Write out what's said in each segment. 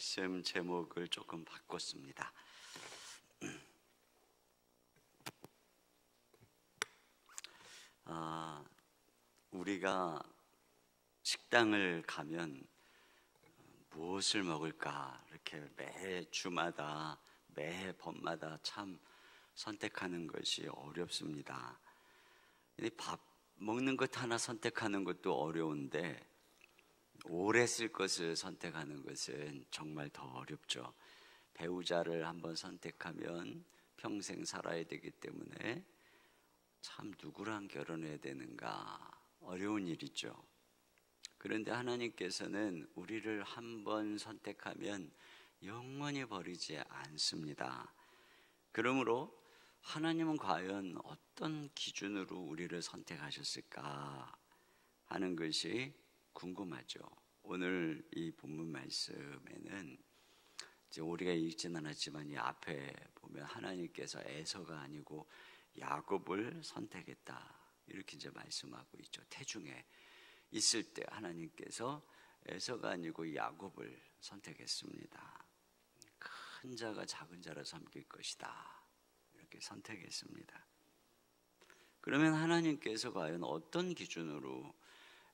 말씀 제목을 조금 바꿨습니다. 우리가 식당을 가면 무엇을 먹을까 이렇게 매 주마다 매 번마다 참 선택하는 것이 어렵습니다. 밥 먹는 것 하나 선택하는 것도 어려운데 오래 쓸 것을 선택하는 것은 정말 더 어렵죠. 배우자를 한번 선택하면 평생 살아야 되기 때문에 참 누구랑 결혼해야 되는가 어려운 일이죠. 그런데 하나님께서는 우리를 한번 선택하면 영원히 버리지 않습니다. 그러므로 하나님은 과연 어떤 기준으로 우리를 선택하셨을까 하는 것이 궁금하죠. 오늘 이 본문 말씀에는 이제 우리가 읽지는 않았지만 이 앞에 보면 하나님께서 에서가 아니고 야곱을 선택했다 이렇게 이제 말씀하고 있죠. 태중에 있을 때 하나님께서 에서가 아니고 야곱을 선택했습니다. 큰 자가 작은 자를 섬길 것이다 이렇게 선택했습니다. 그러면 하나님께서 과연 어떤 기준으로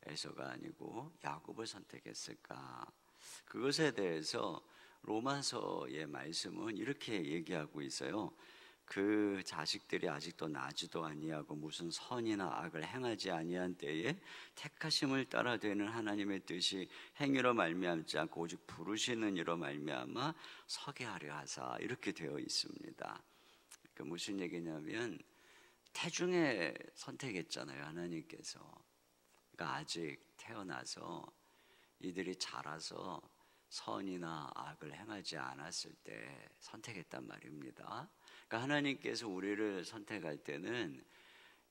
에서가 아니고 야곱을 선택했을까? 그것에 대해서 로마서의 말씀은 이렇게 얘기하고 있어요. 그 자식들이 아직도 나지도 아니하고 무슨 선이나 악을 행하지 아니한 때에 택하심을 따라 되는 하나님의 뜻이 행위로 말미암지 않고 오직 부르시는 이로 말미암아 서게 하려 하사 이렇게 되어 있습니다. 그 무슨 얘기냐면 태중에 선택했잖아요, 하나님께서. 그러니까 아직 태어나서 이들이 자라서 선이나 악을 행하지 않았을 때 선택했단 말입니다. 그러니까 하나님께서 우리를 선택할 때는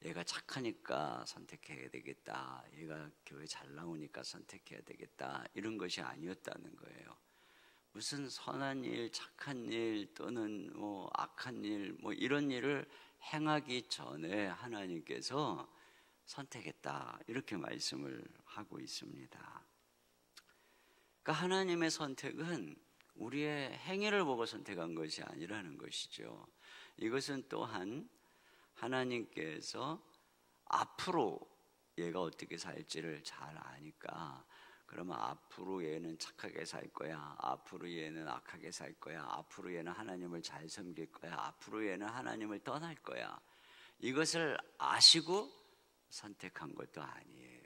얘가 착하니까 선택해야 되겠다, 얘가 교회 잘 나오니까 선택해야 되겠다 이런 것이 아니었다는 거예요. 무슨 선한 일, 착한 일 또는 악한 일 이런 일을 행하기 전에 하나님께서 선택했다 이렇게 말씀을 하고 있습니다. 그러니까 하나님의 선택은 우리의 행위를 보고 선택한 것이 아니라는 것이죠. 이것은 또한 하나님께서 앞으로 얘가 어떻게 살지를 잘 아니까 그러면 앞으로 얘는 착하게 살 거야, 앞으로 얘는 악하게 살 거야, 앞으로 얘는 하나님을 잘 섬길 거야, 앞으로 얘는 하나님을 떠날 거야, 이것을 아시고 선택한 것도 아니에요.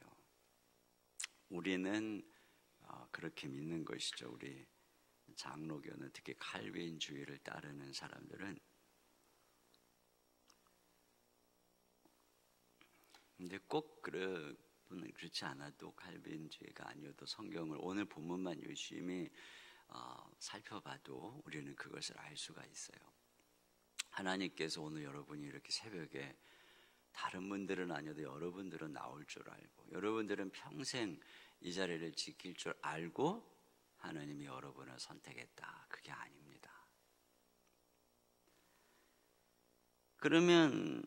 우리는 그렇게 믿는 것이죠. 우리 장로교는 특히 칼빈주의를 따르는 사람들은. 근데 꼭 그렇지 않아도 칼빈주의가 아니어도 성경을 오늘 본문만 열심히 살펴봐도 우리는 그것을 알 수가 있어요. 하나님께서 오늘 여러분이 이렇게 새벽에 다른 분들은 아니어도 여러분들은 나올 줄 알고 여러분들은 평생 이 자리를 지킬 줄 알고 하나님이 여러분을 선택했다, 그게 아닙니다. 그러면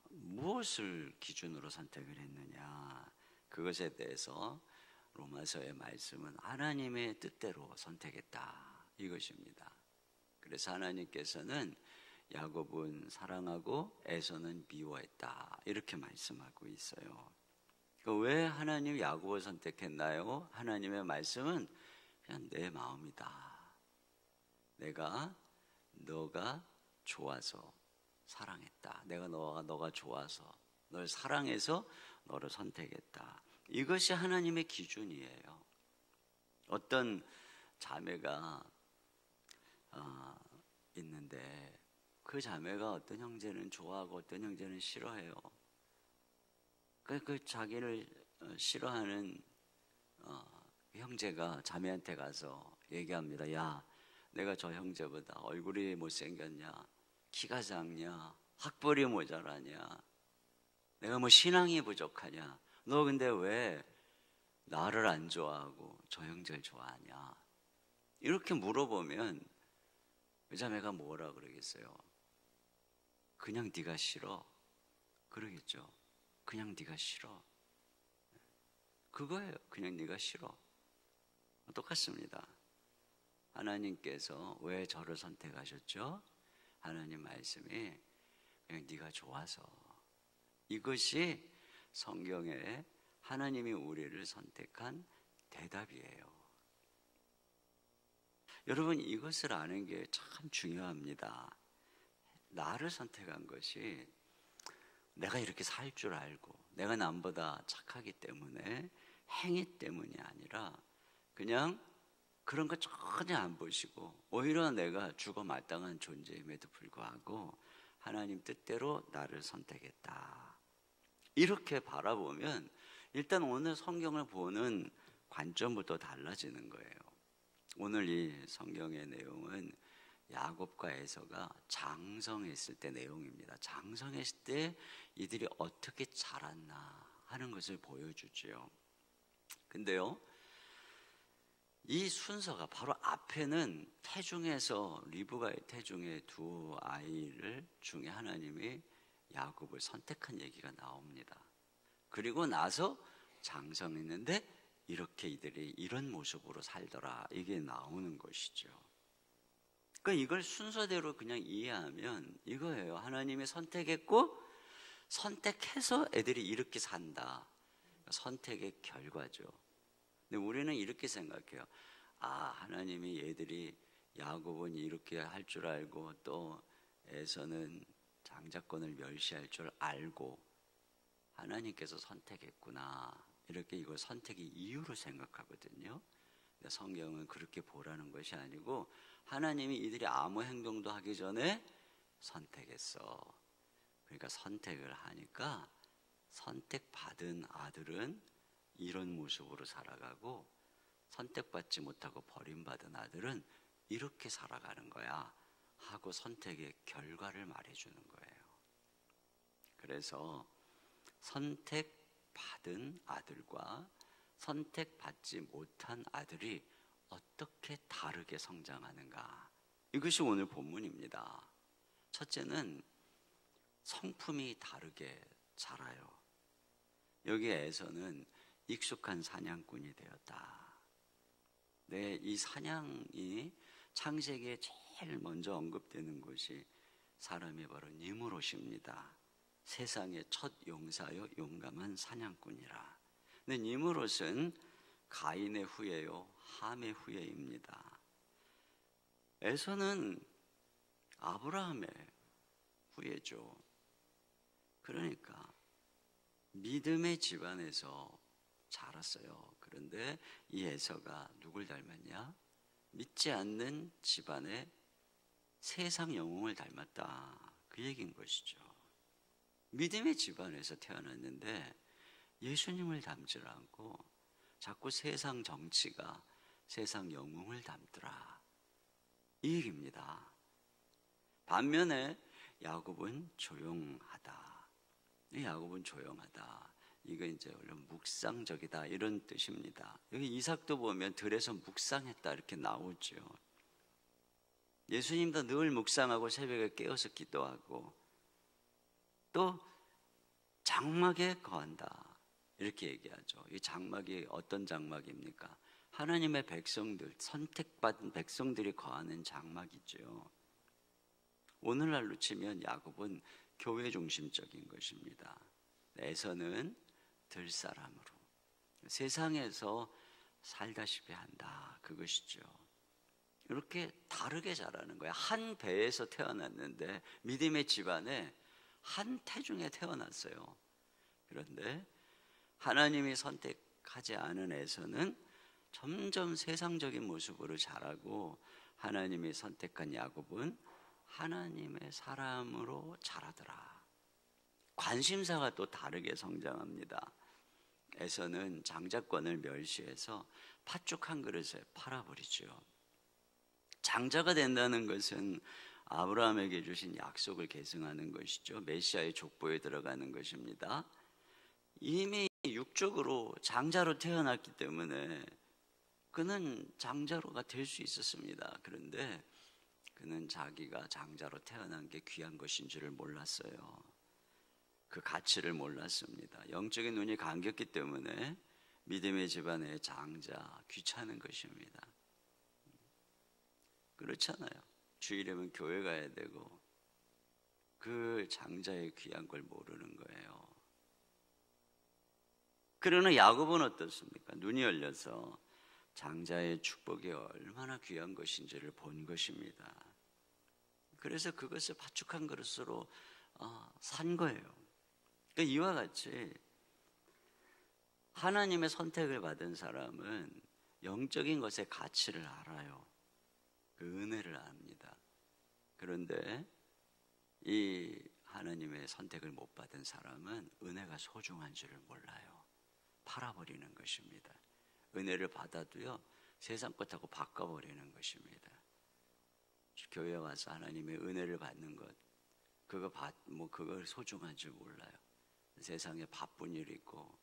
무엇을 기준으로 선택을 했느냐, 그것에 대해서 로마서의 말씀은 하나님의 뜻대로 선택했다 이것입니다. 그래서 하나님께서는 야곱은 사랑하고 에서는 미워했다 이렇게 말씀하고 있어요. 왜 하나님 야곱을 선택했나요? 하나님의 말씀은 그냥 내 마음이다. 너가 좋아서 사랑했다. 내가 너가 좋아서 널 사랑해서 너를 선택했다. 이것이 하나님의 기준이에요. 어떤 자매가 있는데 그 자매가 어떤 형제는 좋아하고 어떤 형제는 싫어해요. 그 자기를 싫어하는 형제가 자매한테 가서 얘기합니다. 야, 내가 저 형제보다 얼굴이 못생겼냐, 키가 작냐, 학벌이 모자라냐, 내가 신앙이 부족하냐, 너 근데 왜 나를 안 좋아하고 저 형제를 좋아하냐, 이렇게 물어보면 그 자매가 뭐라 그러겠어요? 그냥 네가 싫어 그러겠죠. 그냥 네가 싫어, 그거예요. 그냥 네가 싫어. 똑같습니다. 하나님께서 왜 저를 선택하셨죠? 하나님 말씀이 그냥 네가 좋아서. 이것이 성경에 하나님이 우리를 선택한 대답이에요. 여러분, 이것을 아는 게 참 중요합니다. 나를 선택한 것이 내가 이렇게 살 줄 알고 내가 남보다 착하기 때문에, 행위 때문이 아니라 그냥 그런 거 전혀 안 보시고 오히려 내가 죽어 마땅한 존재임에도 불구하고 하나님 뜻대로 나를 선택했다, 이렇게 바라보면 일단 오늘 성경을 보는 관점부터 달라지는 거예요. 오늘 이 성경의 내용은 야곱과 에서가 장성했을 때 내용입니다. 장성했을 때 이들이 어떻게 자랐나 하는 것을 보여주죠. 근데요, 이 순서가 바로 앞에는 태중에서 리브가의 태중의 두 아이를 중에 하나님이 야곱을 선택한 얘기가 나옵니다. 그리고 나서 장성했는데 이렇게 이들이 이런 모습으로 살더라, 이게 나오는 것이죠. 그러니까 이걸 순서대로 그냥 이해하면 이거예요. 하나님이 선택했고 선택해서 애들이 이렇게 산다. 선택의 결과죠. 근데 우리는 이렇게 생각해요. 하나님이 얘들이 야곱은 이렇게 할 줄 알고 또 에서는 장자권을 멸시할 줄 알고 하나님께서 선택했구나, 이렇게 이걸 선택의 이유로 생각하거든요. 근데 성경은 그렇게 보라는 것이 아니고 하나님이 이들이 아무 행동도 하기 전에 선택했어. 그러니까 선택을 하니까 선택받은 아들은 이런 모습으로 살아가고 선택받지 못하고 버림받은 아들은 이렇게 살아가는 거야 하고 선택의 결과를 말해주는 거예요. 그래서 선택받은 아들과 선택받지 못한 아들이 어떻게 다르게 성장하는가, 이것이 오늘 본문입니다. 첫째는 성품이 다르게 자라요. 여기에서는 익숙한 사냥꾼이 되었다. 네, 이 사냥이 창세기에 제일 먼저 언급되는 것이 사람이 바로 니므롯입니다. 세상의 첫 용사요 용감한 사냥꾼이라. 근데 니므롯은 가인의 후예요 함의 후예입니다. 에서는 아브라함의 후예죠. 그러니까 믿음의 집안에서 자랐어요. 그런데 이 에서가 누굴 닮았냐? 믿지 않는 집안의 세상 영웅을 닮았다, 그 얘기인 것이죠. 믿음의 집안에서 태어났는데 예수님을 닮지 않고 자꾸 세상 정치가 세상 영웅을 닮더라, 이 얘기입니다. 반면에 야곱은 조용하다. 야곱은 조용하다, 이거 이제 원래 묵상적이다 이런 뜻입니다. 여기 이삭도 보면 들에서 묵상했다 이렇게 나오죠. 예수님도 늘 묵상하고 새벽에 깨어서 기도하고 또 장막에 거한다 이렇게 얘기하죠. 이 장막이 어떤 장막입니까? 하나님의 백성들, 선택받은 백성들이 거하는 장막이죠. 오늘날로 치면 야곱은 교회 중심적인 것입니다. 에서는 들사람으로 세상에서 살다시피 한다, 그것이죠. 이렇게 다르게 자라는 거예요. 한 배에서 태어났는데 믿음의 집안에 한 태중에 태어났어요. 그런데 하나님이 선택하지 않은 에서는 점점 세상적인 모습으로 자라고 하나님이 선택한 야곱은 하나님의 사람으로 자라더라. 관심사가 또 다르게 성장합니다. 에서는 장자권을 멸시해서 팥죽 한 그릇에 팔아버리죠. 장자가 된다는 것은 아브라함에게 주신 약속을 계승하는 것이죠. 메시아의 족보에 들어가는 것입니다. 이미 육적으로 장자로 태어났기 때문에 그는 장자로가 될 수 있었습니다. 그런데 그는 자기가 장자로 태어난 게 귀한 것인 줄을 몰랐어요. 그 가치를 몰랐습니다. 영적인 눈이 감겼기 때문에 믿음의 집안의 장자, 귀찮은 것입니다. 그렇잖아요. 주일이면 교회 가야 되고 그 장자의 귀한 걸 모르는 거예요. 그러나 야곱은 어떻습니까? 눈이 열려서 장자의 축복이 얼마나 귀한 것인지를 본 것입니다. 그래서 그것을 파축한 그릇으로 산 거예요. 그러니까 이와 같이 하나님의 선택을 받은 사람은 영적인 것의 가치를 알아요. 그 은혜를 압니다. 그런데 이 하나님의 선택을 못 받은 사람은 은혜가 소중한 줄을 몰라요. 팔아버리는 것입니다. 은혜를 받아도요, 세상 것하고 바꿔버리는 것입니다. 교회 와서 하나님의 은혜를 받는 것, 그걸 소중한 줄 몰라요. 세상에 바쁜 일 있고,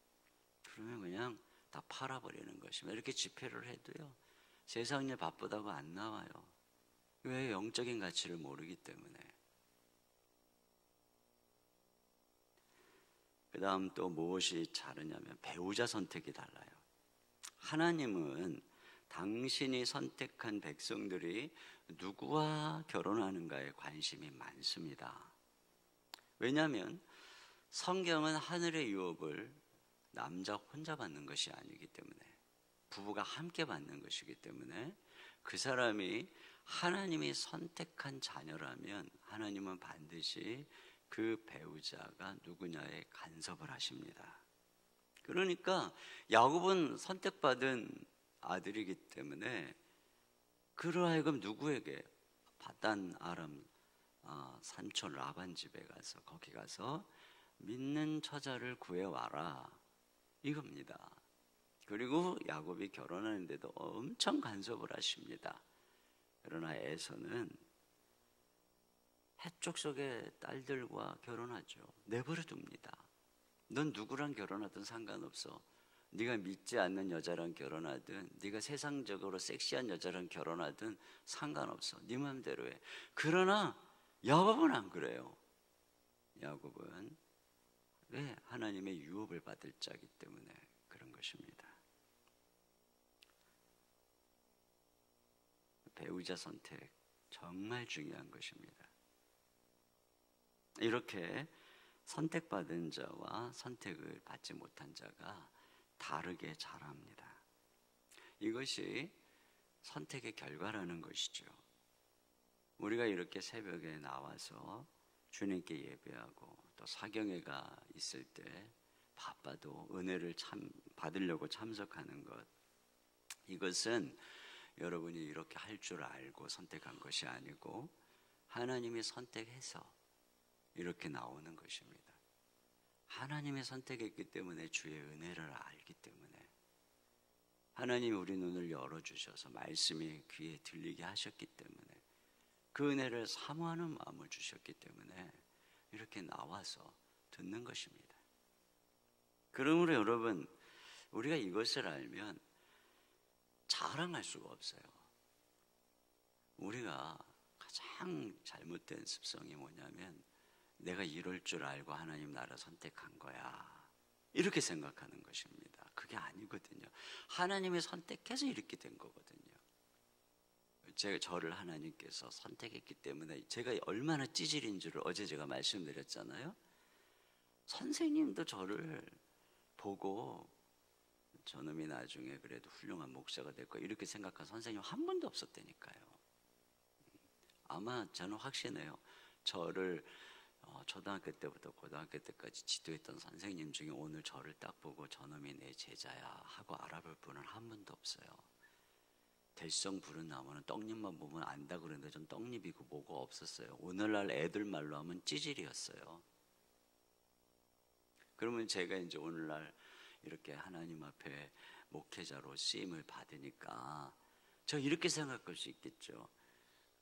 그러면 그냥 다 팔아버리는 것입니다. 이렇게 집회를 해도요, 세상 일 바쁘다고 안 나와요. 왜? 영적인 가치를 모르기 때문에. 그 다음 또 무엇이 다르냐면 배우자 선택이 달라요. 하나님은 당신이 선택한 백성들이 누구와 결혼하는가에 관심이 많습니다. 왜냐하면 성경은 하늘의 유업을 남자 혼자 받는 것이 아니기 때문에, 부부가 함께 받는 것이기 때문에 그 사람이 하나님이 선택한 자녀라면 하나님은 반드시 그 배우자가 누구냐에 간섭을 하십니다. 그러니까 야곱은 선택받은 아들이기 때문에 그로 하여금 누구에게? 바단 아람 삼촌 라반 집에 가서, 거기 가서 믿는 처자를 구해와라, 이겁니다. 그리고 야곱이 결혼하는데도 엄청 간섭을 하십니다. 그러나 에서는 해쪽 속의 딸들과 결혼하죠. 내버려 둡니다. 넌 누구랑 결혼하든 상관없어. 네가 믿지 않는 여자랑 결혼하든 네가 세상적으로 섹시한 여자랑 결혼하든 상관없어. 네 마음대로 해. 그러나 야곱은 안 그래요. 야곱은 왜? 하나님의 유업을 받을 자이기 때문에 그런 것입니다. 배우자 선택 정말 중요한 것입니다. 이렇게 선택받은 자와 선택을 받지 못한 자가 다르게 자랍니다. 이것이 선택의 결과라는 것이죠. 우리가 이렇게 새벽에 나와서 주님께 예배하고 또 사경회가 있을 때 바빠도 은혜를 받으려고 참석하는 것, 이것은 여러분이 이렇게 할 줄 알고 선택한 것이 아니고 하나님이 선택해서 이렇게 나오는 것입니다. 하나님의 선택했기 때문에 주의 은혜를 알기 때문에, 하나님이 우리 눈을 열어주셔서 말씀이 귀에 들리게 하셨기 때문에, 그 은혜를 사모하는 마음을 주셨기 때문에 이렇게 나와서 듣는 것입니다. 그러므로 여러분, 우리가 이것을 알면 자랑할 수가 없어요. 우리가 가장 잘못된 습성이 뭐냐면, 내가 이럴 줄 알고 하나님 나라 선택한 거야, 이렇게 생각하는 것입니다. 그게 아니거든요. 하나님이 선택해서 이렇게 된 거거든요. 저를 하나님께서 선택했기 때문에 제가 얼마나 찌질인 줄을 어제 제가 말씀드렸잖아요. 선생님도 저를 보고 저놈이 나중에 그래도 훌륭한 목사가 될 거야 이렇게 생각한 선생님 한 번도 없었다니까요. 아마 저는 확신해요. 저를 초등학교 때부터 고등학교 때까지 지도했던 선생님 중에 오늘 저를 딱 보고 저놈이 내 제자야 하고 알아볼 분은 한 분도 없어요. 대성 부른 나무는 떡잎만 보면 안다 그러는데 전 떡잎이고 뭐가 없었어요. 오늘날 애들 말로 하면 찌질이었어요. 그러면 제가 이제 오늘날 이렇게 하나님 앞에 목회자로 쓰임을 받으니까 저 이렇게 생각할 수 있겠죠.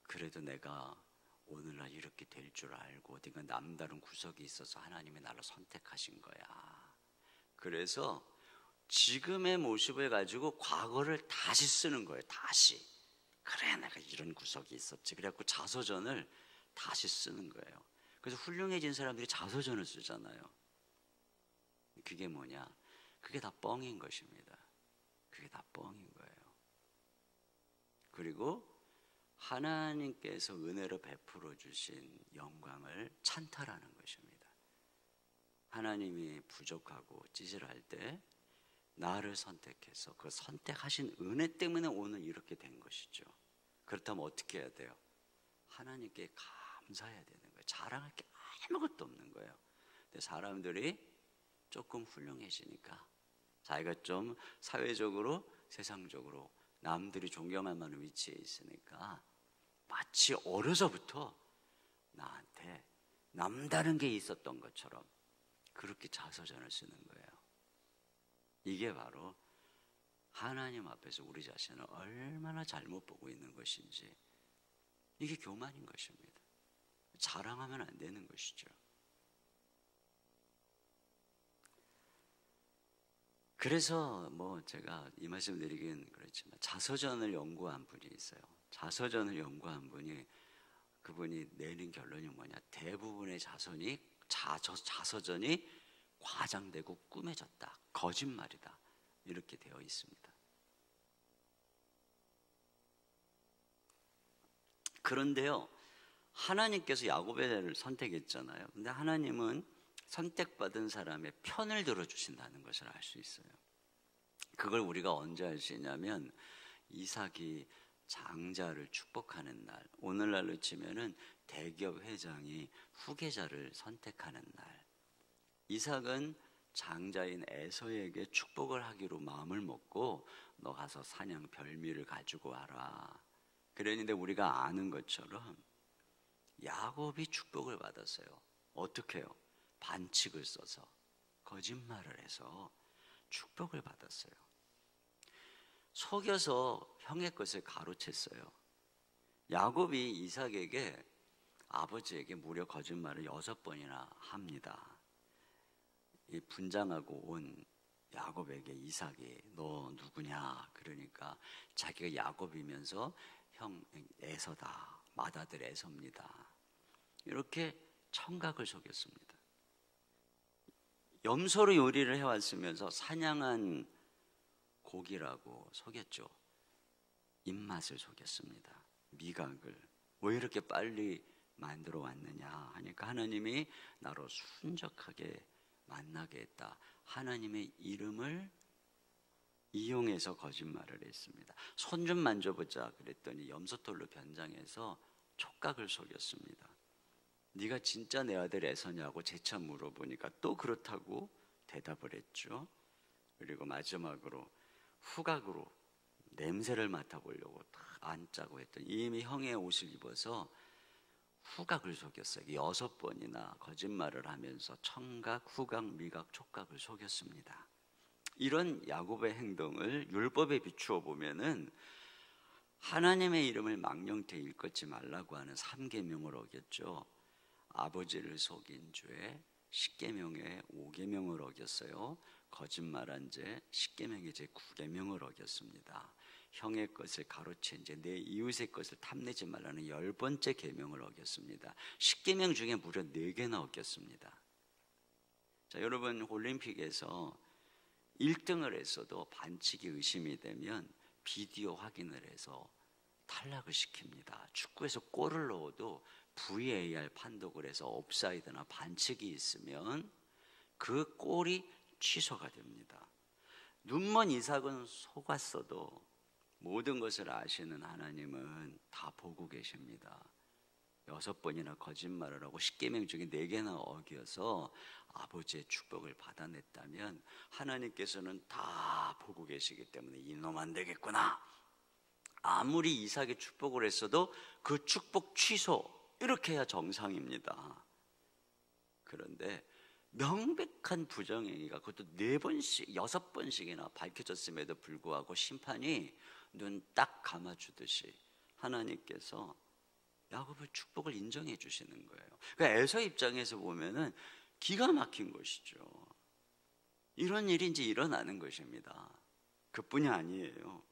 그래도 내가 오늘날 이렇게 될 줄 알고 어딘가 남다른 구석이 있어서 하나님이 나를 선택하신 거야. 그래서 지금의 모습을 가지고 과거를 다시 쓰는 거예요. 다시. 그래, 내가 이런 구석이 있었지. 그래갖고 자서전을 다시 쓰는 거예요. 그래서 훌륭해진 사람들이 자서전을 쓰잖아요. 그게 뭐냐? 그게 다 뻥인 것입니다. 그게 다 뻥인 거예요. 그리고 하나님께서 은혜로 베풀어 주신 영광을 찬탈하는 것입니다. 하나님이 부족하고 찌질할 때 나를 선택해서 그 선택하신 은혜 때문에 오늘 이렇게 된 것이죠. 그렇다면 어떻게 해야 돼요? 하나님께 감사해야 되는 거예요. 자랑할 게 아무것도 없는 거예요. 근데 사람들이 조금 훌륭해지니까, 자기가 좀 사회적으로 세상적으로 남들이 존경할 만한 위치에 있으니까 마치 어려서부터 나한테 남다른 게 있었던 것처럼 그렇게 자서전을 쓰는 거예요. 이게 바로 하나님 앞에서 우리 자신을 얼마나 잘못 보고 있는 것인지, 이게 교만인 것입니다. 자랑하면 안 되는 것이죠. 그래서 제가 이 말씀 드리긴 그렇지만 자서전을 연구한 분이 있어요. 자서전을 연구한 분이, 그분이 내린 결론이 뭐냐, 대부분의 자서전이 과장되고 꾸며졌다, 거짓말이다, 이렇게 되어 있습니다. 그런데요, 하나님께서 야고보를 선택했잖아요. 근데 하나님은 선택받은 사람의 편을 들어주신다는 것을 알 수 있어요. 그걸 우리가 언제 알 수 있냐면, 이삭이 장자를 축복하는 날, 오늘날로 치면은 대기업 회장이 후계자를 선택하는 날, 이삭은 장자인 에서에게 축복을 하기로 마음을 먹고 너 가서 사냥 별미를 가지고 와라 그랬는데, 우리가 아는 것처럼 야곱이 축복을 받았어요. 어떻게 해요? 반칙을 써서, 거짓말을 해서 축복을 받았어요. 속여서 형의 것을 가로챘어요. 야곱이 이삭에게, 아버지에게 무려 거짓말을 6번이나 합니다. 이 분장하고 온 야곱에게 이삭이 너 누구냐 그러니까 자기가 야곱이면서 형 에서다, 맏아들 에서입니다, 이렇게 청각을 속였습니다. 염소로 요리를 해왔으면서 사냥한 고기라고 속였죠. 입맛을 속였습니다. 미각을. 왜 이렇게 빨리 만들어 왔느냐 하니까 하나님이 나로 순적하게 만나게 했다, 하나님의 이름을 이용해서 거짓말을 했습니다. 손 좀 만져보자 그랬더니 염소털로 변장해서 촉각을 속였습니다. 네가 진짜 내 아들 에서냐고 재차 물어보니까 또 그렇다고 대답을 했죠. 그리고 마지막으로 후각으로 냄새를 맡아보려고 딱 앉자고 했더니 이미 형의 옷을 입어서 후각을 속였어요. 6번이나 거짓말을 하면서 청각, 후각, 미각, 촉각을 속였습니다. 이런 야곱의 행동을 율법에 비추어 보면은 하나님의 이름을 망령되이 일컫지 말라고 하는 3계명을 어겼죠. 아버지를 속인 죄 10계명의 5계명을 어겼어요. 거짓말한 죄 10계명의 제 9계명을 어겼습니다. 형의 것을 가로챈 죄, 내 이웃의 것을 탐내지 말라는 10번째 계명을 어겼습니다. 10계명 중에 무려 4개나 어겼습니다. 자, 여러분, 올림픽에서 1등을 했어도 반칙이 의심이 되면 비디오 확인을 해서 탈락을 시킵니다. 축구에서 골을 넣어도 VAR 판독을 해서 옵사이드나 반칙이 있으면 그 골이 취소가 됩니다. 눈먼 이삭은 속았어도 모든 것을 아시는 하나님은 다 보고 계십니다. 6번이나 거짓말을 하고 10계명 중에 4개나 어겨서 아버지의 축복을 받아냈다면 하나님께서는 다 보고 계시기 때문에 이놈 안 되겠구나, 아무리 이삭이 축복을 했어도 그 축복 취소, 이렇게 해야 정상입니다. 그런데 명백한 부정행위가 그것도 4번씩 6번씩이나 밝혀졌음에도 불구하고 심판이 눈 딱 감아주듯이 하나님께서 야곱의 축복을 인정해 주시는 거예요. 그러니까 에서 입장에서 보면은 기가 막힌 것이죠. 이런 일이 이제 일어나는 것입니다. 그뿐이 아니에요.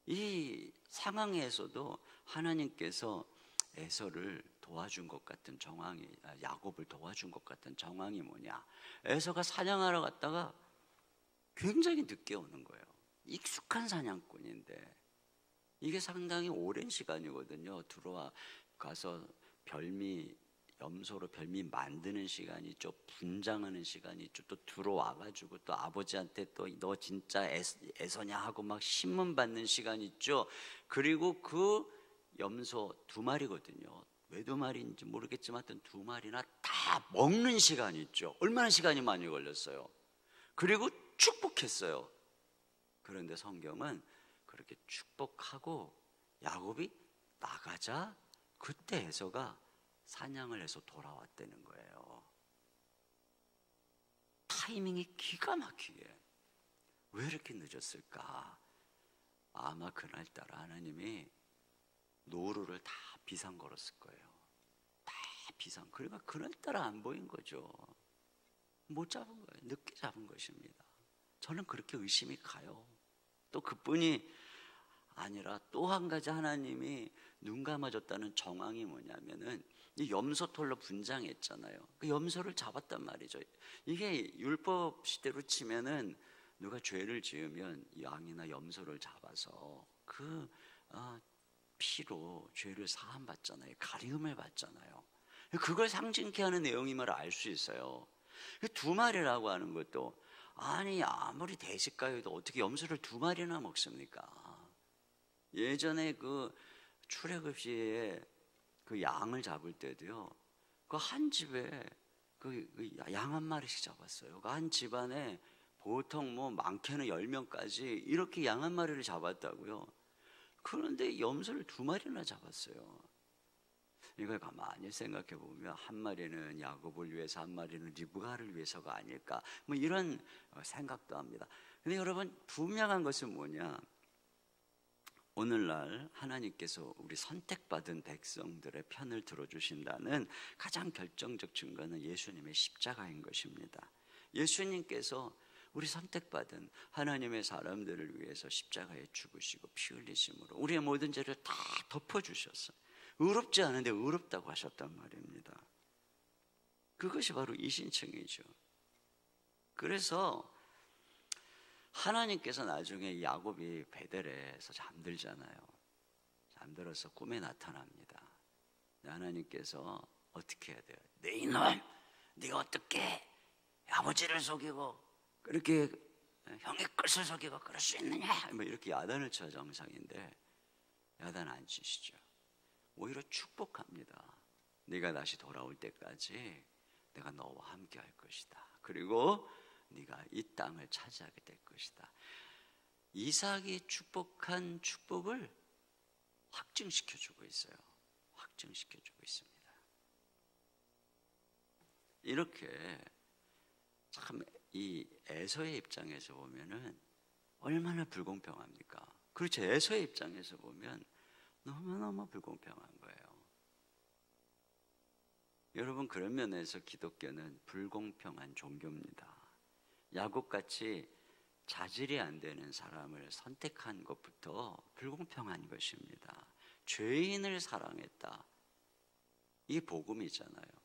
이 상황에서도 하나님께서 에서를 도와준 것 같은 정황이, 야곱을 도와준 것 같은 정황이 뭐냐, 에서가 사냥하러 갔다가 굉장히 늦게 오는 거예요. 익숙한 사냥꾼인데 이게 상당히 오랜 시간이거든요. 들어와 가서 별미 염소로 별미 만드는 시간이 있죠. 분장하는 시간이 있죠. 또 들어와 가지고 또 아버지한테 또 너 진짜 애서냐 하고 막 신문 받는 시간이 있죠. 그리고 그 염소 2마리거든요. 왜 2마리인지 모르겠지만 하여튼 2마리나 다 먹는 시간이 있죠. 얼마나 시간이 많이 걸렸어요. 그리고 축복했어요. 그런데 성경은 그렇게 축복하고 야곱이 나가자 그때 에서가 사냥을 해서 돌아왔다는 거예요. 타이밍이 기가 막히게. 왜 이렇게 늦었을까? 아마 그날따라 하나님이 노루를 다 비상 걸었을 거예요. 다 비상. 그러니까 그날따라 안 보인 거죠. 못 잡은 거예요. 늦게 잡은 것입니다. 저는 그렇게 의심이 가요. 또 그뿐이 아니라 또 한 가지 하나님이 눈 감아줬다는 정황이 뭐냐면은 이 염소털로 분장했잖아요. 그 염소를 잡았단 말이죠. 이게 율법 시대로 치면은 누가 죄를 지으면 양이나 염소를 잡아서 그 피로 죄를 사함 받잖아요. 가리움을 받잖아요. 그걸 상징케 하는 내용임을 알 수 있어요. 2마리라고 하는 것도 아니 아무리 대식가여도 어떻게 염소를 2마리나 먹습니까? 예전에 그 출애굽시에 그 양을 잡을 때도요. 그 한 집에 그 양 한 마리씩 잡았어요. 그 한 집안에 보통 뭐 많게는 10명까지 이렇게 양 한 마리를 잡았다고요. 그런데 염소를 2마리나 잡았어요. 이걸 가만히 생각해 보면 한 마리는 야곱을 위해서, 한 마리는 리브가를 위해서가 아닐까, 뭐 이런 생각도 합니다. 근데 여러분 분명한 것은 뭐냐? 오늘날 하나님께서 우리 선택받은 백성들의 편을 들어주신다는 가장 결정적 증거는 예수님의 십자가인 것입니다. 예수님께서 우리 선택받은 하나님의 사람들을 위해서 십자가에 죽으시고 피 흘리심으로 우리의 모든 죄를 다 덮어주셨어요. 의롭지 않은데 의롭다고 하셨단 말입니다. 그것이 바로 이신청이죠. 그래서 하나님께서 나중에 야곱이 베델에서 잠들잖아요. 잠들어서 꿈에 나타납니다. 하나님께서 어떻게 해야 돼요? 네 이놈, 네가 어떻게 아버지를 속이고 그렇게 형의 끝을 속이고 그럴 수 있느냐? 뭐 이렇게 야단을 쳐 정상인데 야단 안 치시죠. 오히려 축복합니다. 네가 다시 돌아올 때까지 내가 너와 함께 할 것이다. 그리고 네가 이 땅을 차지하게 될 것이다. 이삭이 축복한 축복을 확증시켜주고 있어요. 확증시켜주고 있습니다. 이렇게 참 이 에서의 입장에서 보면은 얼마나 불공평합니까? 그렇죠. 에서의 입장에서 보면 너무너무 불공평한 거예요. 여러분 그런 면에서 기독교는 불공평한 종교입니다. 야곱같이 자질이 안 되는 사람을 선택한 것부터 불공평한 것입니다. 죄인을 사랑했다. 이게 복음이잖아요.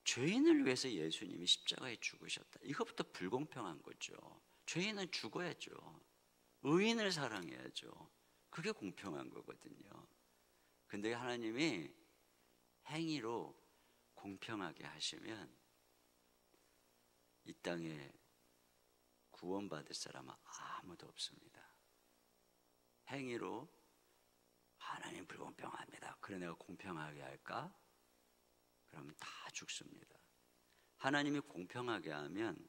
죄인을 위해서 예수님이 십자가에 죽으셨다. 이것부터 불공평한 거죠. 죄인은 죽어야죠. 의인을 사랑해야죠. 그게 공평한 거거든요. 근데 하나님이 행위로 공평하게 하시면 이 땅에 구원받을 사람은 아무도 없습니다. 행위로 하나님 불공평합니다. 그래 내가 공평하게 할까? 그러면 다 죽습니다. 하나님이 공평하게 하면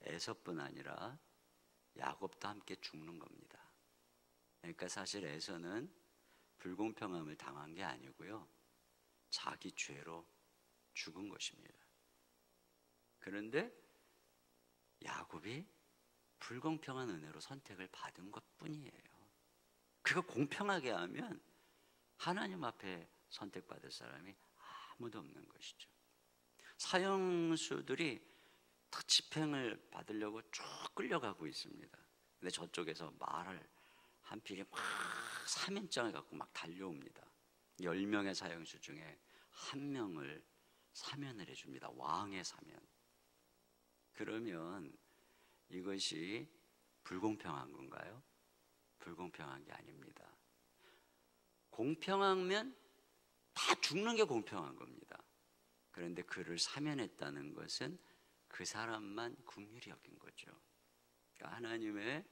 에서뿐 아니라 야곱도 함께 죽는 겁니다. 그러니까 사실 에서는 불공평함을 당한 게 아니고요. 자기 죄로 죽은 것입니다. 그런데 야곱이 불공평한 은혜로 선택을 받은 것뿐이에요. 그거 공평하게 하면 하나님 앞에 선택받을 사람이 아무도 없는 것이죠. 사형수들이 다 집행을 받으려고 쭉 끌려가고 있습니다. 근데 저쪽에서 말을 한 필이 막 사면장을 갖고 막 달려옵니다. 10명의 사형수 중에 1명을 사면을 해줍니다. 왕의 사면. 그러면 이것이 불공평한 건가요? 불공평한 게 아닙니다. 공평하면 다 죽는 게 공평한 겁니다. 그런데 그를 사면했다는 것은 그 사람만 긍휼히 여긴 거죠. 그러니까 하나님의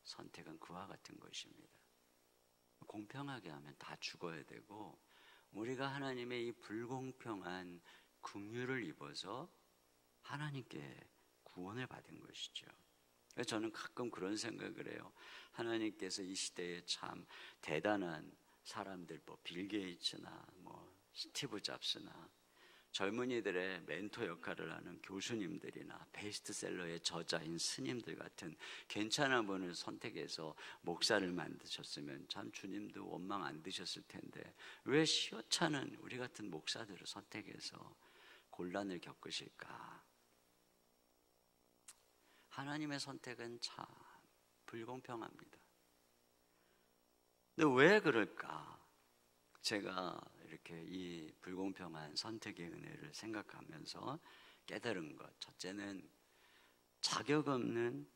선택은 그와 같은 것입니다. 공평하게 하면 다 죽어야 되고, 우리가 하나님의 이 불공평한 긍휼을 입어서 하나님께 구원을 받은 것이죠. 그래서 저는 가끔 그런 생각을 해요. 하나님께서 이 시대에 참 대단한 사람들, 뭐 빌 게이츠나 뭐 스티브 잡스나 젊은이들의 멘토 역할을 하는 교수님들이나 베스트셀러의 저자인 스님들 같은 괜찮은 분을 선택해서 목사를 만드셨으면 참 주님도 원망 안 드셨을 텐데, 왜 시원찮은 우리 같은 목사들을 선택해서 곤란을 겪으실까? 하나님의 선택은 참 불공평합니다. 근데 왜 그럴까? 제가 이렇게 이 불공평한 선택의 은혜를 생각하면서 깨달은 것, 첫째는 자격 없는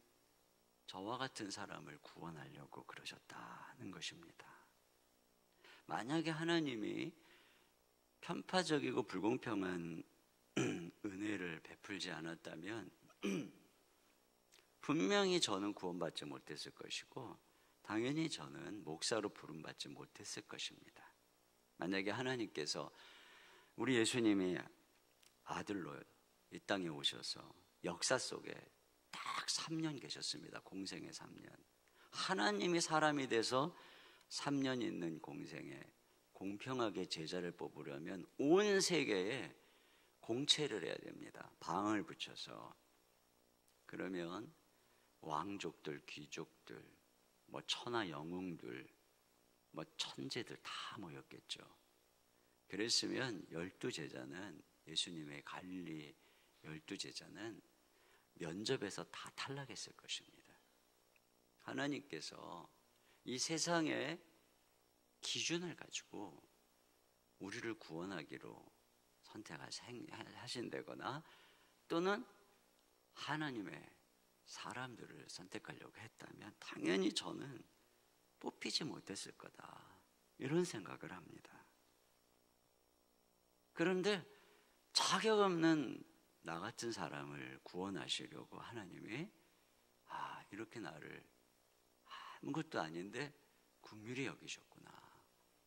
저와 같은 사람을 구원하려고 그러셨다는 것입니다. 만약에 하나님이 편파적이고 불공평한 은혜를 베풀지 않았다면 분명히 저는 구원받지 못했을 것이고, 당연히 저는 목사로 부름받지 못했을 것입니다. 만약에 하나님께서 우리 예수님이 아들로 이 땅에 오셔서 역사 속에 딱 3년 계셨습니다. 공생의 3년. 하나님이 사람이 돼서 3년 있는 공생에 공평하게 제자를 뽑으려면 온 세계에 공채를 해야 됩니다. 방을 붙여서. 그러면 왕족들, 귀족들, 뭐 천하 영웅들, 뭐 천재들 다 모였겠죠. 그랬으면 12제자는, 예수님의 갈릴리 12제자는 면접에서 다 탈락했을 것입니다. 하나님께서 이 세상의 기준을 가지고 우리를 구원하기로 선택하신다거나, 또는 하나님의 사람들을 선택하려고 했다면 당연히 저는 뽑히지 못했을 거다, 이런 생각을 합니다. 그런데 자격 없는 나 같은 사람을 구원하시려고 하나님이 이렇게 나를 아무것도 아닌데 긍휼히 여기셨구나,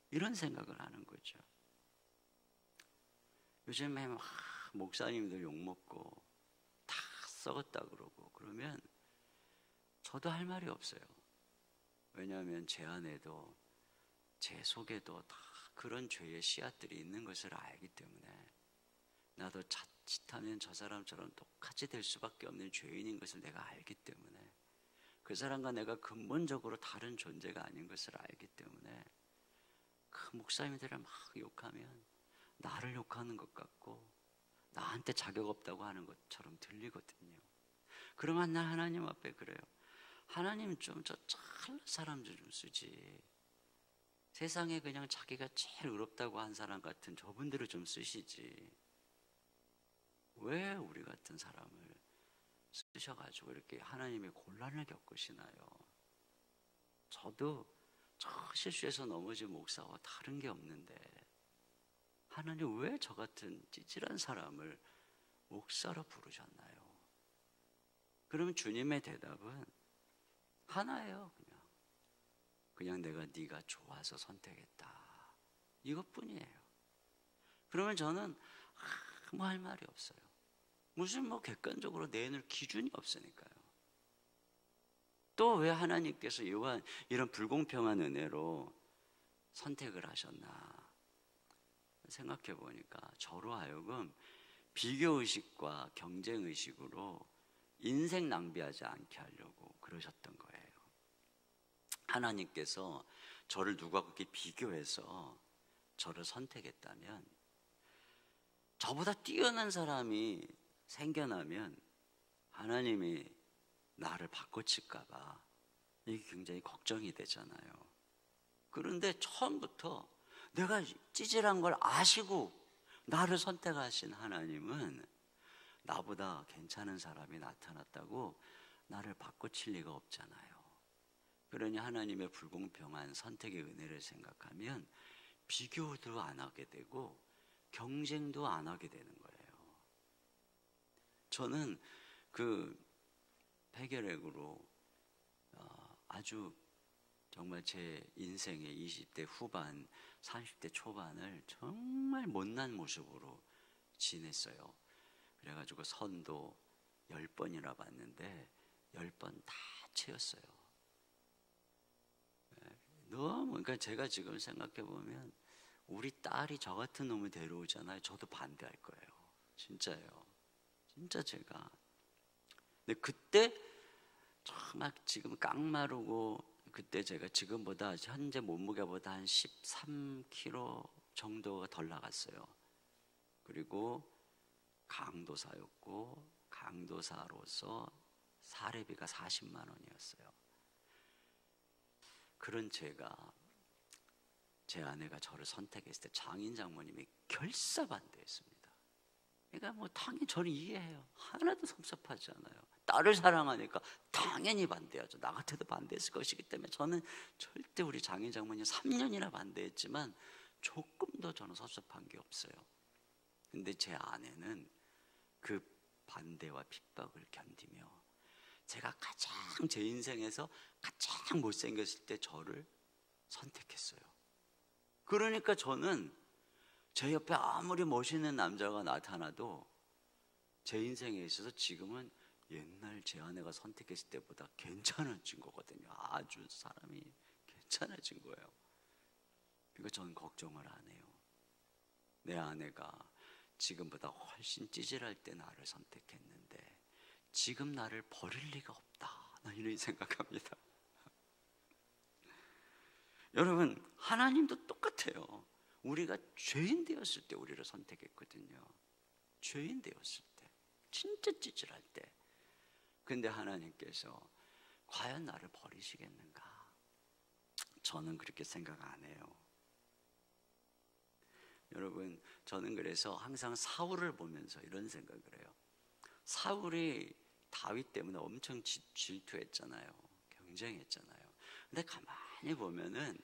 이런 생각을 하는 거죠. 요즘에 막 목사님들 욕먹고 다 썩었다 그러고 그러면 저도 할 말이 없어요. 왜냐하면 제 안에도 제 속에도 다 그런 죄의 씨앗들이 있는 것을 알기 때문에, 나도 자칫하면 저 사람처럼 똑같이 될 수밖에 없는 죄인인 것을 내가 알기 때문에, 그 사람과 내가 근본적으로 다른 존재가 아닌 것을 알기 때문에, 그 목사님들을 막 욕하면 나를 욕하는 것 같고 나한테 자격 없다고 하는 것처럼 들리거든요. 그러면 나 하나님 앞에 그래요. 하나님 좀 저 잘난 사람들 좀 쓰지. 세상에 그냥 자기가 제일 의롭다고 한 사람 같은 저분들을 좀 쓰시지. 왜 우리 같은 사람을 쓰셔가지고 이렇게 하나님의 곤란을 겪으시나요? 저도 저 실수해서 넘어진 목사와 다른 게 없는데, 하나님 왜 저 같은 찌질한 사람을 목사로 부르셨나요? 그러면 주님의 대답은 하나예요. 그냥 내가 네가 좋아서 선택했다, 이것뿐이에요. 그러면 저는 아무 할 말이 없어요. 무슨 객관적으로 내놓을 기준이 없으니까요. 또 왜 하나님께서 이런 불공평한 은혜로 선택을 하셨나 생각해 보니까, 저로 하여금 비교의식과 경쟁의식으로 인생 낭비하지 않게 하려고 그러셨던 거예요. 하나님께서 저를 누가 그렇게 비교해서 저를 선택했다면, 저보다 뛰어난 사람이 생겨나면 하나님이 나를 바꿔칠까 봐 이게 굉장히 걱정이 되잖아요. 그런데 처음부터 내가 찌질한 걸 아시고 나를 선택하신 하나님은 나보다 괜찮은 사람이 나타났다고 나를 바꿔칠 리가 없잖아요. 그러니 하나님의 불공평한 선택의 은혜를 생각하면 비교도 안 하게 되고 경쟁도 안 하게 되는 거예요. 저는 그 해결액으로 아주 정말 제 인생의 20대 후반, 30대 초반을 정말 못난 모습으로 지냈어요. 그래가지고 선도 10번이나 봤는데 10번 다 채웠어요. 너무, 그러니까 제가 지금 생각해보면 우리 딸이 저 같은 놈을 데려오잖아요. 저도 반대할 거예요. 진짜예요. 진짜 제가. 근데 그때 정말 지금 깡마르고, 그때 제가 지금보다 현재 몸무게보다 한 13kg 정도가 덜 나갔어요. 그리고 강도사였고, 강도사로서 사례비가 40만 원이었어요. 그런 제가, 제 아내가 저를 선택했을 때 장인 장모님이 결사반대했습니다. 그러니까 뭐 당연히 저는 이해해요. 하나도 섭섭하지 않아요. 딸을 사랑하니까 당연히 반대하죠. 나 같아도 반대했을 것이기 때문에 저는 절대, 우리 장인 장모님 3년이나 반대했지만 조금도 저는 섭섭한 게 없어요. 근데 제 아내는 그 반대와 핍박을 견디며 제가 가장, 제 인생에서 가장 못생겼을 때 저를 선택했어요. 그러니까 저는 제 옆에 아무리 멋있는 남자가 나타나도 제 인생에 있어서 지금은 옛날 제 아내가 선택했을 때보다 괜찮아진 거거든요. 아주 사람이 괜찮아진 거예요. 그러니까 저는 걱정을 안 해요. 내 아내가 지금보다 훨씬 찌질할 때 나를 선택했는데 지금 나를 버릴 리가 없다, 나 이런 생각합니다. 여러분, 하나님도 똑같아요. 우리가 죄인 되었을 때 우리를 선택했거든요. 죄인 되었을 때, 진짜 찌질할 때. 근데 하나님께서 과연 나를 버리시겠는가? 저는 그렇게 생각 안 해요. 여러분, 저는 그래서 항상 사울을 보면서 이런 생각을 해요. 사울이 다윗 때문에 엄청 질투했잖아요. 경쟁했잖아요. 근데 가만히 보면은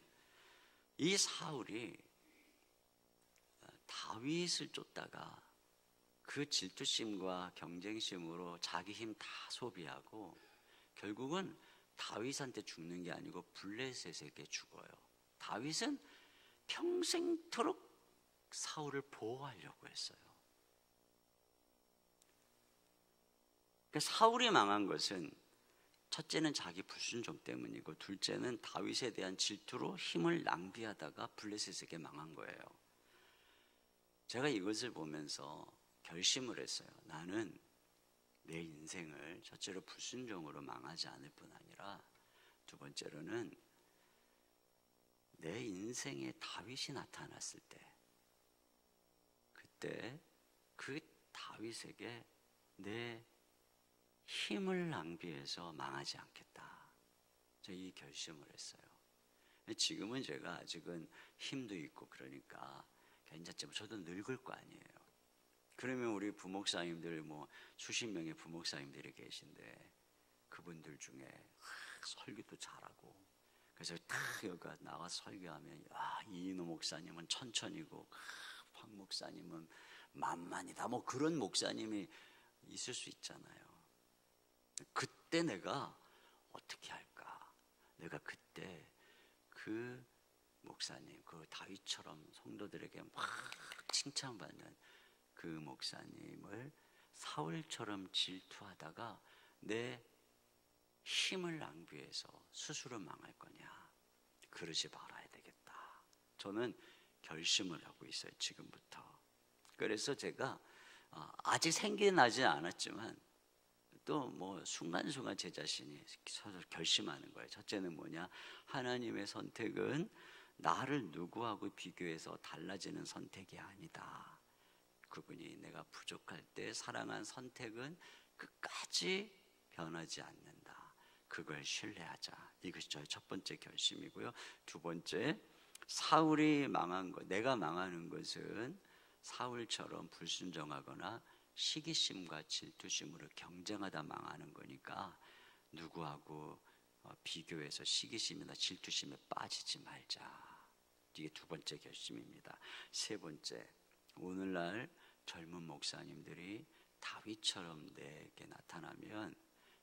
이 사울이 다윗을 쫓다가 그 질투심과 경쟁심으로 자기 힘 다 소비하고 결국은 다윗한테 죽는 게 아니고 블레셋에게 죽어요. 다윗은 평생토록 사울을 보호하려고 했어요. 그러니까 사울이 망한 것은 첫째는 자기 불순종 때문이고, 둘째는 다윗에 대한 질투로 힘을 낭비하다가 블레셋에게 망한 거예요. 제가 이것을 보면서 결심을 했어요. 나는 내 인생을 첫째로 불순종으로 망하지 않을 뿐 아니라 두 번째로는 내 인생에 다윗이 나타났을 때, 그때 그 다윗에게 내 힘을 낭비해서 망하지 않겠다, 제가 이 결심을 했어요. 지금은 제가 아직은 힘도 있고 그러니까 괜찮지만 저도 늙을 거 아니에요. 그러면 우리 부목사님들, 뭐 수십 명의 부목사님들이 계신데 그분들 중에 설교도 잘하고, 그래서 딱 여기 나가서 설교하면, 야, 이인호 목사님은 천천히고 황 목사님은 만만이다, 뭐 그런 목사님이 있을 수 있잖아요. 그때 내가 어떻게 할까? 내가 그때 그 목사님, 그 다윗처럼 성도들에게 막 칭찬받는 그 목사님을 사울처럼 질투하다가 내 힘을 낭비해서 스스로 망할 거냐? 그러지 말아야 되겠다. 저는 결심을 하고 있어요, 지금부터. 그래서 제가 아직 생겨나지 않았지만 또 뭐 순간순간 제 자신이 서로 결심하는 거예요. 첫째는 뭐냐? 하나님의 선택은 나를 누구하고 비교해서 달라지는 선택이 아니다. 그분이 내가 부족할 때 사랑한 선택은 끝까지 변하지 않는다. 그걸 신뢰하자. 이것이 저의 첫 번째 결심이고요. 두 번째, 사울이 망한 것, 내가 망하는 것은 사울처럼 불순종하거나 시기심과 질투심으로 경쟁하다 망하는 거니까 누구하고 비교해서 시기심이나 질투심에 빠지지 말자. 이게 두 번째 결심입니다. 세 번째, 오늘날 젊은 목사님들이 다윗처럼 내게 나타나면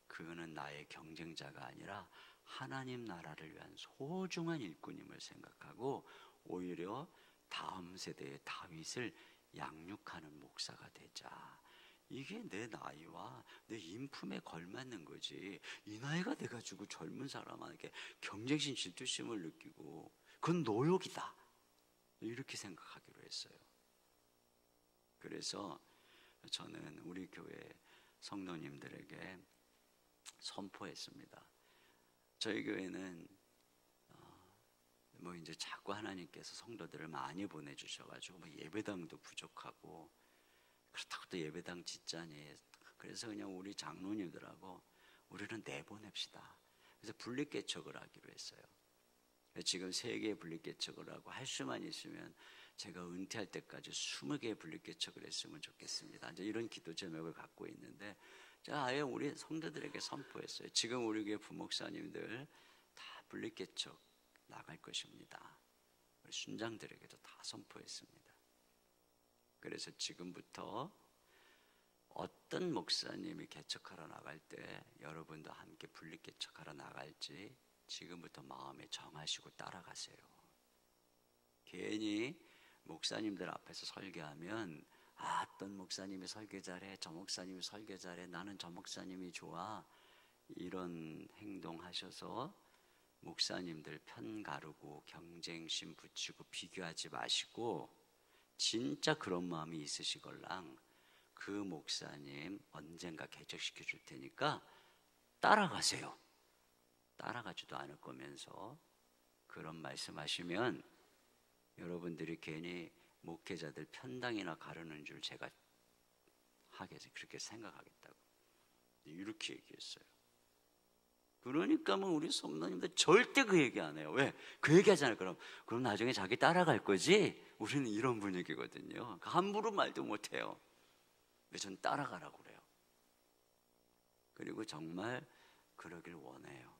그거는 나의 경쟁자가 아니라 하나님 나라를 위한 소중한 일꾼임을 생각하고 오히려 다음 세대의 다윗을 양육하는 목사가 되자. 이게 내 나이와 내 인품에 걸맞는 거지. 이 나이가 돼가지고 젊은 사람에게 경쟁심, 질투심을 느끼고 그건 노욕이다, 이렇게 생각하기로 했어요. 그래서 저는 우리 교회 성도님들에게 선포했습니다. 저희 교회는 뭐 이제 자꾸 하나님께서 성도들을 많이 보내주셔가지고 뭐 예배당도 부족하고 그렇다고 또 예배당 짓자니, 그래서 그냥 우리 장로님들하고 우리는 내보냅시다. 그래서 분립개척을 하기로 했어요. 지금 3개의 분립개척을 하고 할 수만 있으면 제가 은퇴할 때까지 20개의 분립개척을 했으면 좋겠습니다. 이제 이런 기도 제목을 갖고 있는데 제가 아예 우리 성도들에게 선포했어요. 지금 우리 교회 부목사님들 다 분립개척 나갈 것입니다. 우리 순장들에게도 다 선포했습니다. 그래서 지금부터 어떤 목사님이 개척하러 나갈 때 여러분도 함께 분립개척하러 나갈지 지금부터 마음에 정하시고 따라가세요. 괜히 목사님들 앞에서 설교하면 어떤 목사님이 설교 잘해, 저 목사님이 설교 잘해, 나는 저 목사님이 좋아, 이런 행동하셔서 목사님들 편 가르고 경쟁심 붙이고 비교하지 마시고, 진짜 그런 마음이 있으시걸랑 그 목사님 언젠가 개척시켜 줄 테니까 따라가세요. 따라가지도 않을 거면서 그런 말씀하시면 여러분들이 괜히 목회자들 편당이나 가르는 줄 제가 그렇게 생각하겠다고 이렇게 얘기했어요. 그러니까 뭐 우리 성도님들 절대 그 얘기 안 해요. 왜? 그 얘기 하잖아요. 그럼 나중에 자기 따라갈 거지? 우리는 이런 분위기거든요. 함부로 말도 못 해요. 근데 전 따라가라고 그래요. 그리고 정말 그러길 원해요.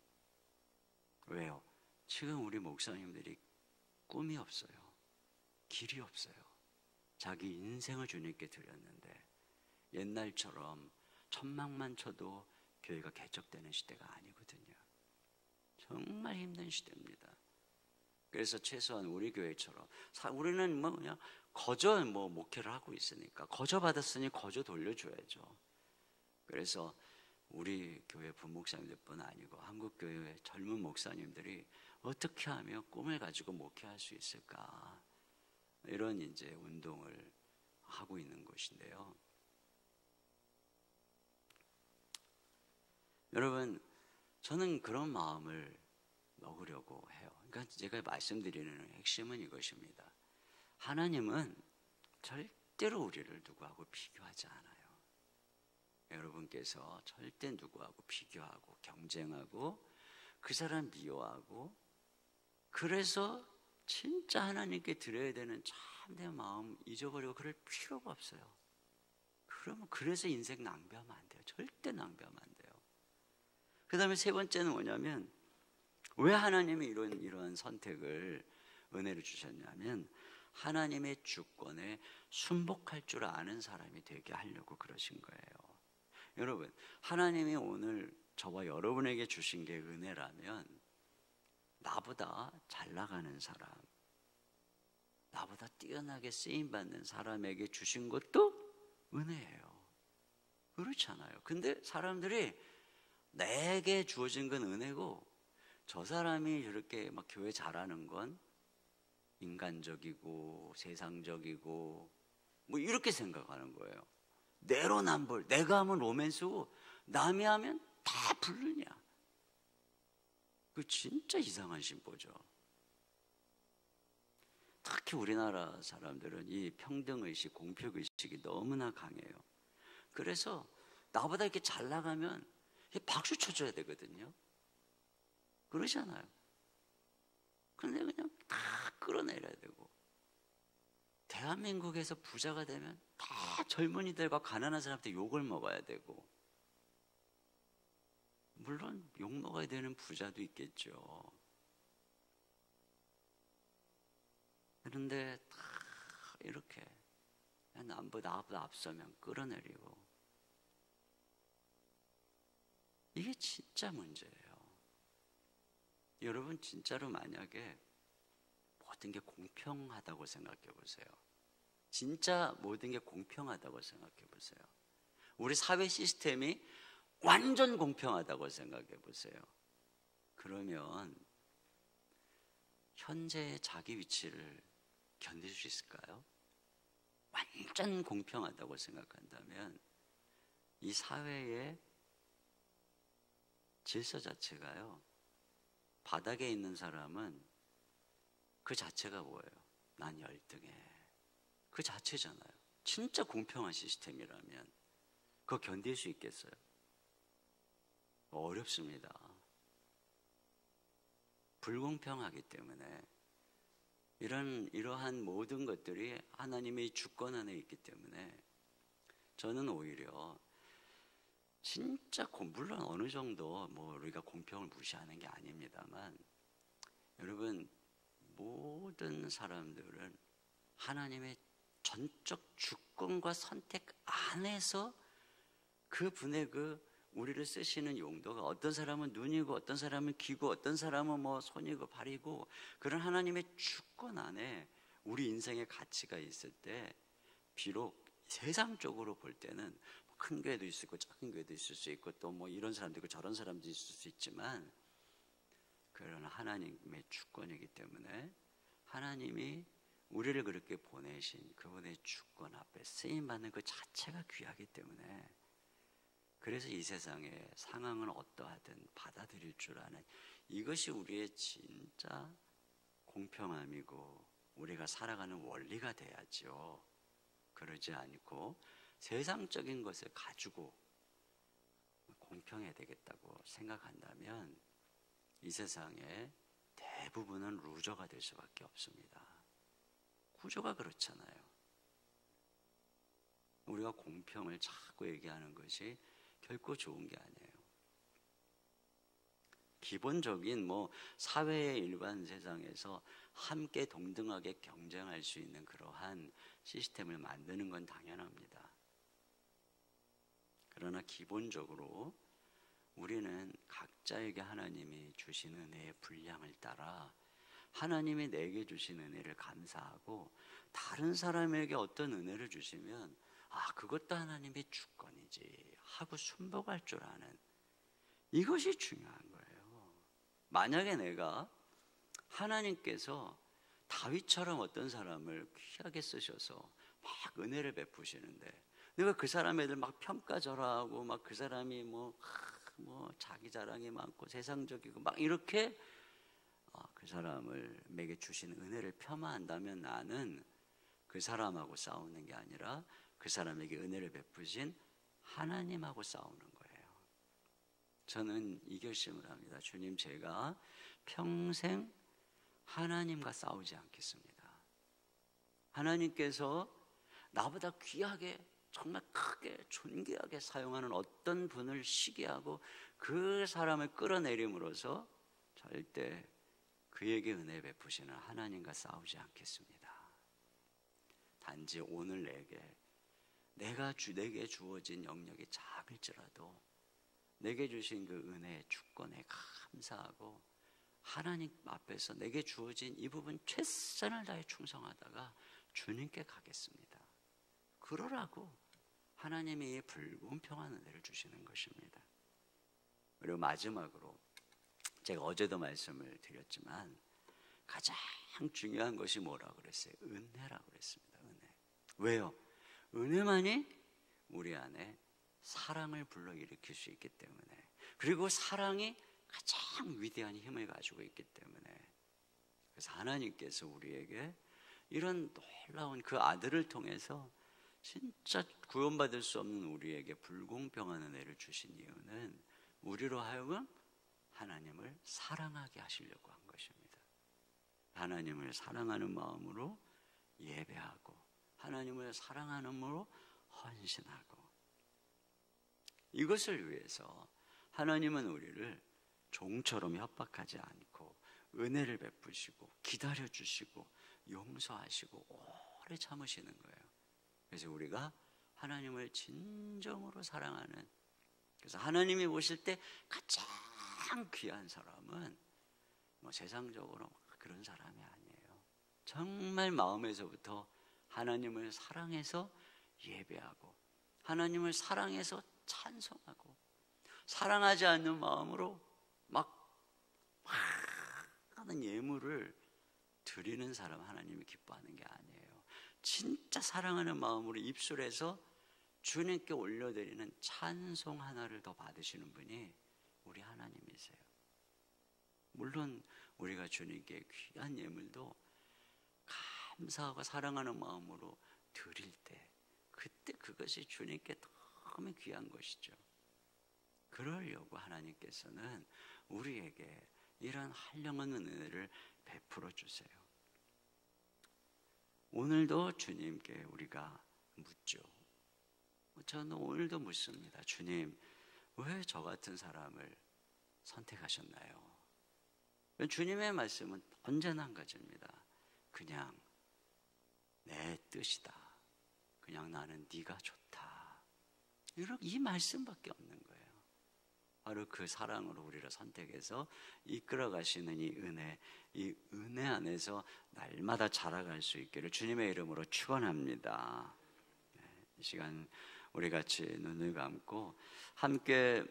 왜요? 지금 우리 목사님들이 꿈이 없어요. 길이 없어요. 자기 인생을 주님께 드렸는데 옛날처럼 천막만 쳐도 교회가 개척되는 시대가 아니거든요. 정말 힘든 시대입니다. 그래서 최소한 우리 교회처럼 우리는 뭐 그냥 거저 목회를 하고 있으니까 거저 받았으니 거저 돌려줘야죠. 그래서 우리 교회 부목사님들뿐 아니고 한국교회 젊은 목사님들이 어떻게 하면 꿈을 가지고 목회할 수 있을까, 이런 이제 운동을 하고 있는 것인데요. 여러분, 저는 그런 마음을 먹으려고 해요. 그러니까 제가 말씀드리는 핵심은 이것입니다. 하나님은 절대로 우리를 누구하고 비교하지 않아요. 여러분께서 절대 누구하고 비교하고 경쟁하고 그 사람 미워하고, 그래서 진짜 하나님께 드려야 되는 참된 마음 잊어버리고 그럴 필요가 없어요. 그래서 인생 낭비하면 안 돼요. 절대 낭비하면 안 돼요. 그 다음에 세 번째는 뭐냐면, 왜 하나님이 이러한 선택을 은혜를 주셨냐면 하나님의 주권에 순복할 줄 아는 사람이 되게 하려고 그러신 거예요. 여러분, 하나님이 오늘 저와 여러분에게 주신 게 은혜라면 나보다 잘 나가는 사람, 나보다 뛰어나게 쓰임받는 사람에게 주신 것도 은혜예요. 그렇잖아요. 근데 사람들이 내게 주어진 건 은혜고 저 사람이 저렇게 막 교회 잘하는 건 인간적이고 세상적이고 뭐 이렇게 생각하는 거예요. 내로남불, 내가 하면 로맨스고 남이 하면 다 불륜이야. 그 진짜 이상한 심보죠. 특히 우리나라 사람들은 이 평등의식, 공평의식이 너무나 강해요. 그래서 나보다 이렇게 잘 나가면 박수 쳐줘야 되거든요. 그러잖아요. 근데 그냥 다 끌어내려야 되고, 대한민국에서 부자가 되면 다 젊은이들과 가난한 사람한테 욕을 먹어야 되고, 물론 욕 먹어야 되는 부자도 있겠죠. 그런데 다 이렇게 나보다 앞서면 끌어내리고, 이게 진짜 문제예요. 여러분 진짜로 만약에 모든 게 공평하다고 생각해 보세요. 진짜 모든 게 공평하다고 생각해 보세요. 우리 사회 시스템이 완전 공평하다고 생각해 보세요. 그러면 현재의 자기 위치를 견딜 수 있을까요? 완전 공평하다고 생각한다면 이 사회의 질서 자체가요, 바닥에 있는 사람은 그 자체가 뭐예요? 난 열등해. 그 자체잖아요. 진짜 공평한 시스템이라면 그거 견딜 수 있겠어요? 어렵습니다. 불공평하기 때문에 이러한 모든 것들이 하나님의 주권 안에 있기 때문에 저는 오히려 진짜 물론 어느 정도 우리가 공평을 무시하는 게 아닙니다만, 여러분 모든 사람들은 하나님의 전적 주권과 선택 안에서 그분의 우리를 쓰시는 용도가, 어떤 사람은 눈이고 어떤 사람은 귀고 어떤 사람은 손이고 발이고, 그런 하나님의 주권 안에 우리 인생의 가치가 있을 때, 비록 세상적으로 볼 때는 큰 교회도 있을 거 작은 교회도 있을 수 있고 또 이런 사람도 있고 저런 사람도 있을 수 있지만, 그런 하나님의 주권이기 때문에 하나님이 우리를 그렇게 보내신 그분의 주권 앞에 쓰임받는 그 자체가 귀하기 때문에, 그래서 이 세상의 상황은 어떠하든 받아들일 줄 아는, 이것이 우리의 진짜 공평함이고 우리가 살아가는 원리가 돼야죠. 그러지 않고 세상적인 것을 가지고 공평해야 되겠다고 생각한다면 이 세상의 대부분은 루저가 될 수밖에 없습니다. 구조가 그렇잖아요. 우리가 공평을 자꾸 얘기하는 것이 결코 좋은 게 아니에요. 기본적인 사회의 일반 세상에서 함께 동등하게 경쟁할 수 있는 그러한 시스템을 만드는 건 당연합니다. 그러나 기본적으로 우리는 각자에게 하나님이 주신 은혜의 분량을 따라 하나님이 내게 주신 은혜를 감사하고, 다른 사람에게 어떤 은혜를 주시면 그것도 하나님의 주권이지 하고 순복할 줄 아는, 이것이 중요한 거예요. 만약에 내가 하나님께서 다윗처럼 어떤 사람을 귀하게 쓰셔서 막 은혜를 베푸시는데, 내가 그 사람 애들 막 평가절하하고 막 그 사람이 자기 자랑이 많고 세상적이고 막 이렇게 그 사람을 내게 주신 은혜를 폄하한다면, 나는 그 사람하고 싸우는 게 아니라 그 사람에게 은혜를 베푸신 하나님하고 싸우는 거예요. 저는 이 결심을 합니다. 주님, 제가 평생 하나님과 싸우지 않겠습니다. 하나님께서 나보다 귀하게, 정말 크게 존귀하게 사용하는 어떤 분을 시기하고 그 사람을 끌어내림으로써 절대 그에게 은혜 베푸시는 하나님과 싸우지 않겠습니다. 단지 오늘 내게 주어진 영역이 작을지라도 내게 주신 그 은혜의 주권에 감사하고 하나님 앞에서 내게 주어진 이 부분 최선을 다해 충성하다가 주님께 가겠습니다. 그러라고 하나님이 불공평한 은혜를 주시는 것입니다. 그리고 마지막으로, 제가 어제도 말씀을 드렸지만 가장 중요한 것이 뭐라고 그랬어요? 은혜라고 그랬습니다. 은혜. 왜요? 은혜만이 우리 안에 사랑을 불러일으킬 수 있기 때문에, 그리고 사랑이 가장 위대한 힘을 가지고 있기 때문에, 그래서 하나님께서 우리에게 이런 놀라운 그 아들을 통해서 진짜 구원받을 수 없는 우리에게 불공평한 은혜를 주신 이유는 우리로 하여금 하나님을 사랑하게 하시려고 한 것입니다. 하나님을 사랑하는 마음으로 예배하고 하나님을 사랑하는 마음으로 헌신하고, 이것을 위해서 하나님은 우리를 종처럼 협박하지 않고 은혜를 베푸시고 기다려주시고 용서하시고 오래 참으시는 거예요. 그래서 우리가 하나님을 진정으로 사랑하는, 그래서 하나님이 보실 때 가장 귀한 사람은 뭐 세상적으로 그런 사람이 아니에요. 정말 마음에서부터 하나님을 사랑해서 예배하고 하나님을 사랑해서 찬송하고 사랑하지 않는 마음으로 막 하는 예물을 드리는 사람 하나님이 기뻐하는 게 아니에요. 진짜 사랑하는 마음으로 입술에서 주님께 올려드리는 찬송 하나를 더 받으시는 분이 우리 하나님이세요. 물론 우리가 주님께 귀한 예물도 감사하고 사랑하는 마음으로 드릴 때 그때 그것이 주님께 너무 귀한 것이죠. 그러려고 하나님께서는 우리에게 이런 한량없는 은혜를 베풀어 주세요. 오늘도 주님께 우리가 묻죠. 저는 오늘도 묻습니다. 주님, 왜 저 같은 사람을 선택하셨나요? 주님의 말씀은 언제나 한 가지입니다. 그냥 내 뜻이다. 그냥 나는 네가 좋다. 이 말씀밖에 없는 거예요. 바로 그 사랑으로 우리를 선택해서 이끌어 가시는 이 은혜 안에서 날마다 자라갈 수 있기를 주님의 이름으로 축원합니다. 이 시간 우리 같이 눈을 감고 함께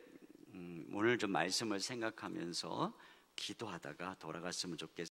오늘 좀 말씀을 생각하면서 기도하다가 돌아갔으면 좋겠습니다.